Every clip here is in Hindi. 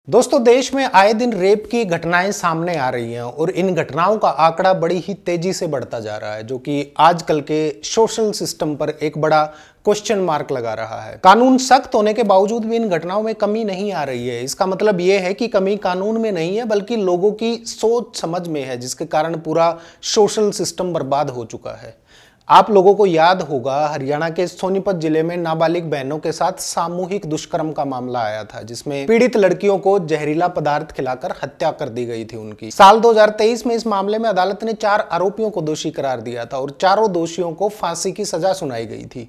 दोस्तों, देश में आए दिन रेप की घटनाएं सामने आ रही हैं और इन घटनाओं का आंकड़ा बड़ी ही तेजी से बढ़ता जा रहा है, जो कि आजकल के सोशल सिस्टम पर एक बड़ा क्वेश्चन मार्क लगा रहा है। कानून सख्त होने के बावजूद भी इन घटनाओं में कमी नहीं आ रही है। इसका मतलब यह है कि कमी कानून में नहीं है, बल्कि लोगों की सोच समझ में है, जिसके कारण पूरा सोशल सिस्टम बर्बाद हो चुका है। आप लोगों को याद होगा, हरियाणा के सोनीपत जिले में नाबालिग बहनों के साथ सामूहिक दुष्कर्म का मामला आया था, जिसमें पीड़ित लड़कियों को जहरीला पदार्थ खिलाकर हत्या कर दी गई थी उनकी। साल 2023 में इस मामले में अदालत ने 4 आरोपियों को दोषी करार दिया था और चारों दोषियों को फांसी की सजा सुनाई गई थी।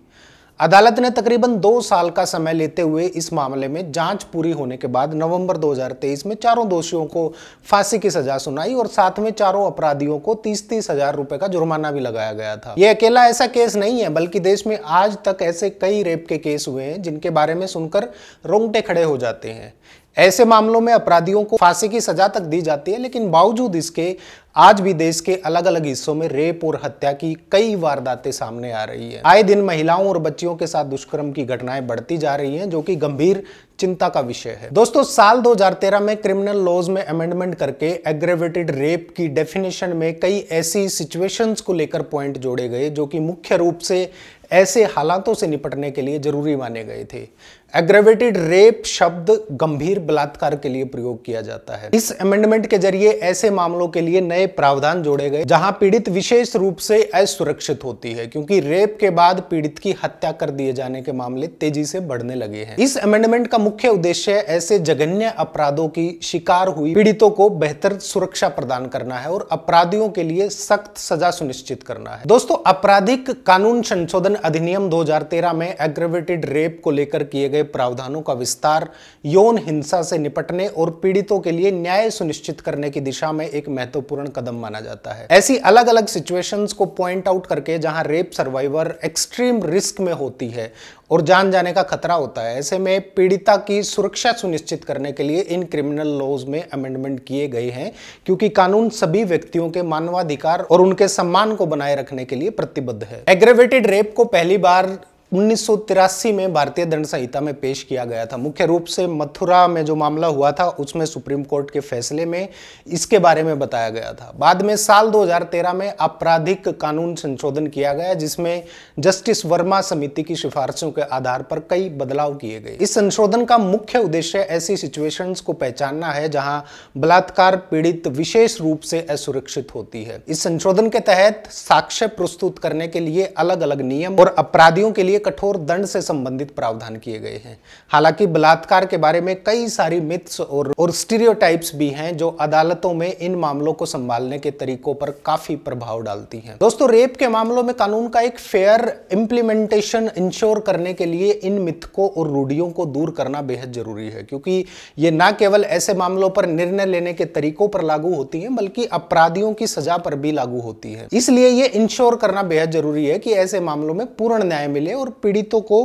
अदालत ने तकरीबन 2 साल का समय लेते हुए इस मामले में जांच पूरी होने के बाद नवंबर 2023 में चारों दोषियों को फांसी की सजा सुनाई और साथ में चारों अपराधियों को 30-30 हजार रुपए का जुर्माना भी लगाया गया था। यह अकेला ऐसा केस नहीं है, बल्कि देश में आज तक ऐसे कई रेप के केस हुए हैं जिनके बारे में सुनकर रोंगटे खड़े हो जाते हैं। ऐसे मामलों में अपराधियों को फांसी की सजा तक दी जाती है, लेकिन बावजूद इसके आज भी देश के अलग अलग हिस्सों में रेप और हत्या की कई वारदातें सामने आ रही है। आए दिन महिलाओं और बच्चियों के साथ दुष्कर्म की घटनाएं बढ़ती जा रही हैं, जो कि गंभीर चिंता का विषय है। दोस्तों, साल 2013 में क्रिमिनल लॉज में अमेंडमेंट करके एग्रेवेटेड रेप की डेफिनेशन में कई ऐसी सिचुएशंस को लेकर पॉइंट जोड़े गए, जो कि मुख्य रूप से ऐसे हालातों से निपटने के लिए जरूरी माने गए थे। एग्रेवेटेड रेप शब्द गंभीर बलात्कार के लिए प्रयोग किया जाता है। इस अमेंडमेंट के जरिए ऐसे मामलों के लिए नए प्रावधान जोड़े गए जहां पीड़ित विशेष रूप से असुरक्षित होती है, क्योंकि रेप के बाद पीड़ित की हत्या कर दिए जाने के मामले तेजी से बढ़ने लगे हैं। इस अमेंडमेंट का मुख्य उद्देश्य ऐसे जघन्य अपराधों की शिकार हुई पीड़ितों को बेहतर सुरक्षा प्रदान करना है और अपराधियों के लिए सख्त सजा सुनिश्चित करना है। दोस्तों, आपराधिक कानून संशोधन अधिनियम 2013 में एग्रेवेटेड रेप को लेकर किए गए प्रावधानों का विस्तार यौन हिंसा से निपटने और पीड़ितों के लिए न्याय सुनिश्चित करने की दिशा में एक महत्वपूर्ण कदम माना जाता है। ऐसी अलग अलग सिचुएशंस को पॉइंट आउट करके जहां रेप सर्वाइवर एक्सट्रीम रिस्क में होती है और जान जाने का खतरा होता है, ऐसे में पीड़िता की सुरक्षा सुनिश्चित करने के लिए इन क्रिमिनल लॉज में अमेंडमेंट किए गए हैं, क्योंकि कानून सभी व्यक्तियों के मानवाधिकार और उनके सम्मान को बनाए रखने के लिए प्रतिबद्ध है। एग्रेवेटेड रेप को पहली बार 1983 में भारतीय दंड संहिता में पेश किया गया था। मुख्य रूप से मथुरा में जो मामला हुआ था, उसमें सुप्रीम कोर्ट के फैसले में इसके बारे में बताया गया था। बाद में साल 2013 में आपराधिक कानून संशोधन किया गया, जिसमें जस्टिस वर्मा समिति की सिफारिशों के आधार पर कई बदलाव किए गए। इस संशोधन का मुख्य उद्देश्य ऐसी सिचुएशंस को पहचानना है जहां बलात्कार पीड़ित विशेष रूप से असुरक्षित होती है। इस संशोधन के तहत साक्ष्य प्रस्तुत करने के लिए अलग अलग नियम और अपराधियों के लिए कठोर दंड से संबंधित प्रावधान किए गए हैं। हालांकि बलात्कार के बारे में कई सारी मिथ्स और स्टीरियोटाइप्स भी हैं, जो अदालतों में इन मामलों को संभालने के तरीकों पर काफी प्रभाव डालती हैं। दोस्तों, रेप के मामलों में कानून का एक फेयर इंप्लीमेंटेशन इंश्योर करने के लिए इन मिथकों और रूढ़ियों को दूर करना बेहद जरूरी है, क्योंकि ये न केवल ऐसे मामलों पर निर्णय लेने के तरीकों पर लागू होती है, बल्कि अपराधियों की सजा पर भी लागू होती है। इसलिए ये इंश्योर करना बेहद जरूरी है कि ऐसे मामलों में पूर्ण न्याय मिले और पीड़ितों को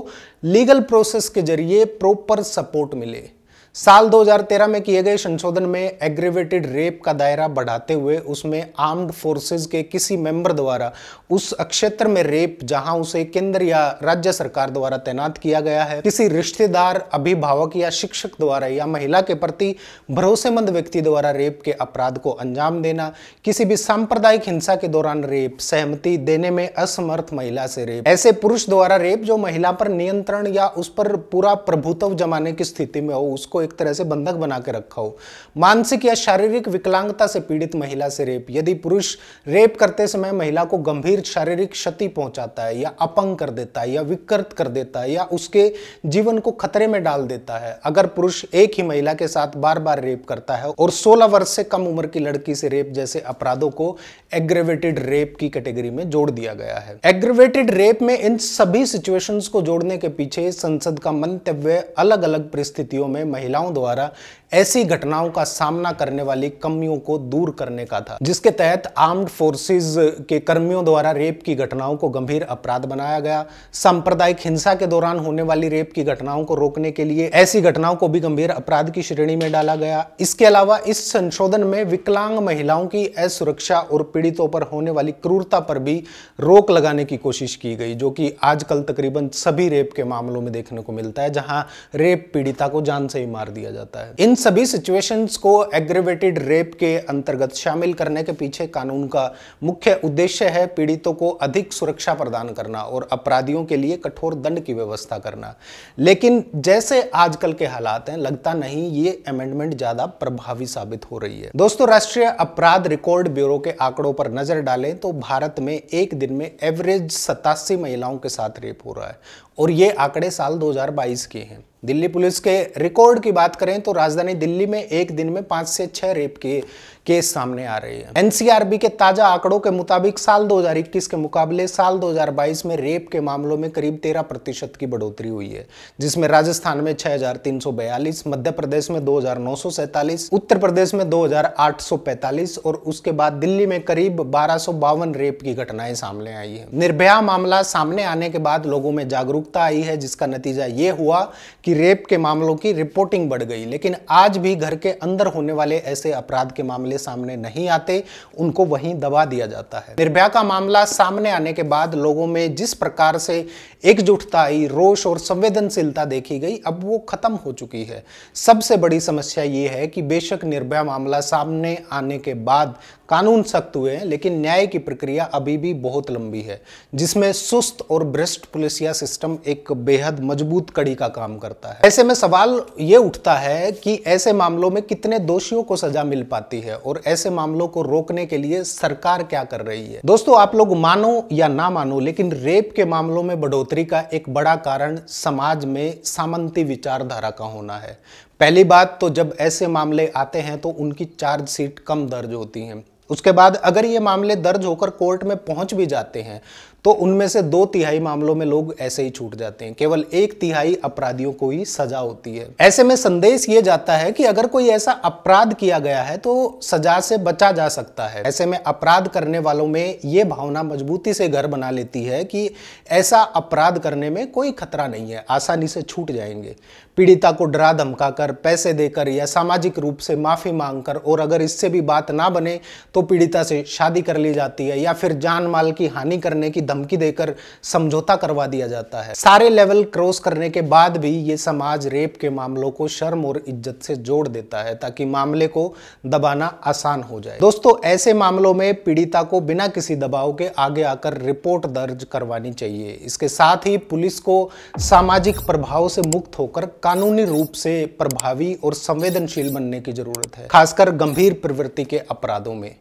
लीगल प्रोसेस के जरिए प्रॉपर सपोर्ट मिले। साल 2013 में किए गए संशोधन में एग्रीवेटेड रेप का दायरा बढ़ाते हुए उसमें आर्म्ड फोर्सेस के किसी मेंबर द्वारा उस क्षेत्र में रेप जहां उसे केंद्र या राज्य सरकार द्वारा तैनात किया गया है, किसी रिश्तेदार, अभिभावक या शिक्षक द्वारा या महिला के प्रति भरोसेमंद व्यक्ति द्वारा रेप के अपराध को अंजाम देना, किसी भी सांप्रदायिक हिंसा के दौरान रेप, सहमति देने में असमर्थ महिला से रेप, ऐसे पुरुष द्वारा रेप जो महिला पर नियंत्रण या उस पर पूरा प्रभुत्व जमाने की स्थिति में हो, उसको एक तरह से बंधक बना के रखा हो, मानसिक या शारीरिक विकलांगता से पीड़ित महिला से रेप, यदि पुरुष रेप करते समय महिला को गंभीर शारीरिक क्षति पहुंचाता है या अपंग कर देता है या विकृत कर देता है या उसके जीवन को खतरे में डाल देता है, अगर पुरुष एक ही महिला के साथ बार बार रेप करता है और 16 वर्ष से कम उम्र की लड़की से रेप जैसे अपराधों को एग्रेवेटेड रेप की कैटेगरी में जोड़ दिया गया है। एग्रेवेटेड रेप में इन सभी सिचुएशंस को जोड़ने के पीछे संसद का मंतव्य अलग अलग परिस्थितियों में महिलाओं द्वारा ऐसी घटनाओं का सामना करने वाली कमियों को दूर करने का था, जिसके तहत आर्म्ड फोर्सेस के कर्मियों द्वारा रेप की घटनाओं को गंभीर अपराध बनाया गया। सांप्रदायिक हिंसा के दौरान होने वाली रेप की घटनाओं को रोकने के लिए ऐसी घटनाओं को भी गंभीर अपराध की श्रेणी में डाला गया। इसके अलावा इस संशोधन में विकलांग महिलाओं की असुरक्षा और पीड़ितों पर होने वाली क्रूरता पर भी रोक लगाने की कोशिश की गई, जो कि आजकल तकरीबन सभी रेप के मामलों में देखने को मिलता है, जहां रेप पीड़िता को जान से ही मार दिया जाता है। इन सभी सिचुएशंस को एग्रीवेटेड रेप के अंतर्गत शामिल करने के पीछे कानून का मुख्य उद्देश्य है पीड़ितों को अधिक सुरक्षा प्रदान करना और अपराधियों के लिए कठोर दंड की व्यवस्था करना। लेकिन जैसे आजकल के हालात हैं, लगता नहीं ये अमेंडमेंट ज्यादा प्रभावी साबित हो रही है। दोस्तों, राष्ट्रीय अपराध रिकॉर्ड ब्यूरो के आंकड़ों पर नजर डालें तो भारत में एक दिन में एवरेज 87 महिलाओं के साथ रेप हो रहा है और ये आंकड़े साल 2022 के हैं। दिल्ली पुलिस के रिकॉर्ड की बात करें तो राजधानी दिल्ली में एक दिन में 5 से 6 रेप के केस सामने आ रहे हैं। एनसीआरबी के ताजा आंकड़ों के मुताबिक साल 2021 के मुकाबले साल 2022 में रेप के मामलों में करीब 13% की बढ़ोतरी हुई है, जिसमें राजस्थान में 6,342, मध्य प्रदेश में 2,947, उत्तर प्रदेश में 2,845 और उसके बाद दिल्ली में करीब 1,252 रेप की घटनाएं सामने आई है। निर्भया मामला सामने आने के बाद लोगों में जागरूकता आई है, जिसका नतीजा ये हुआ कि रेप के मामलों की रिपोर्टिंग बढ़ गई। लेकिन आज भी घर के अंदर होने वाले ऐसे अपराध के मामले सामने नहीं आते, उनको वहीं दबा दिया जाता है। निर्भया का मामला सामने आने के बाद लोगों में जिस प्रकार से एकजुटता आई, रोष और संवेदनशीलता देखी गई, अब वो खत्म हो चुकी है। सबसे बड़ी समस्या ये है कि बेशक निर्भया मामला सामने आने के बाद कानून सख्त हुए हैं, लेकिन न्याय की प्रक्रिया अभी भी बहुत लंबी है, जिसमें सुस्त और भ्रष्ट पुलिसिया सिस्टम एक बेहद मजबूत कड़ी का काम करता है। ऐसे में सवाल ये उठता है कि ऐसे मामलों में कितने दोषियों को सजा मिल पाती है और ऐसे मामलों को रोकने के लिए सरकार क्या कर रही है। दोस्तों, आप लोग मानो या ना मानो, लेकिन रेप के मामलों में बढ़ोतरी का एक बड़ा कारण समाज में सामंती विचारधारा का होना है। पहली बात तो जब ऐसे मामले आते हैं तो उनकी चार्जशीट कम दर्ज होती हैं। उसके बाद अगर ये मामले दर्ज होकर कोर्ट में पहुंच भी जाते हैं तो उनमें से 2/3 मामलों में लोग ऐसे ही छूट जाते हैं। केवल 1/3 अपराधियों को ही सजा होती है। ऐसे में संदेश ये जाता है कि अगर कोई ऐसा अपराध किया गया है तो सजा से बचा जा सकता है। ऐसे में अपराध करने वालों में ये भावना मजबूती से घर बना लेती है कि ऐसा अपराध करने में कोई खतरा नहीं है, आसानी से छूट जाएंगे। पीड़िता को डरा धमकाकर, पैसे देकर या सामाजिक रूप से माफी मांगकर, और अगर इससे भी बात ना बने तो पीड़िता से शादी कर ली जाती है या फिर जान माल की हानि करने की धमकी देकर समझौता करवा दिया जाता है। सारे लेवल क्रॉस करने के बाद भी ये समाज रेप के मामलों को शर्म और इज्जत से जोड़ देता है ताकि मामले को दबाना आसान हो जाए। दोस्तों, ऐसे मामलों में पीड़िता को बिना किसी दबाव के आगे आकर रिपोर्ट दर्ज करवानी चाहिए। इसके साथ ही पुलिस को सामाजिक प्रभाव से मुक्त होकर कानूनी रूप से प्रभावी और संवेदनशील बनने की जरूरत है, खासकर गंभीर प्रवृत्ति के अपराधों में।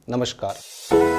नमस्कार।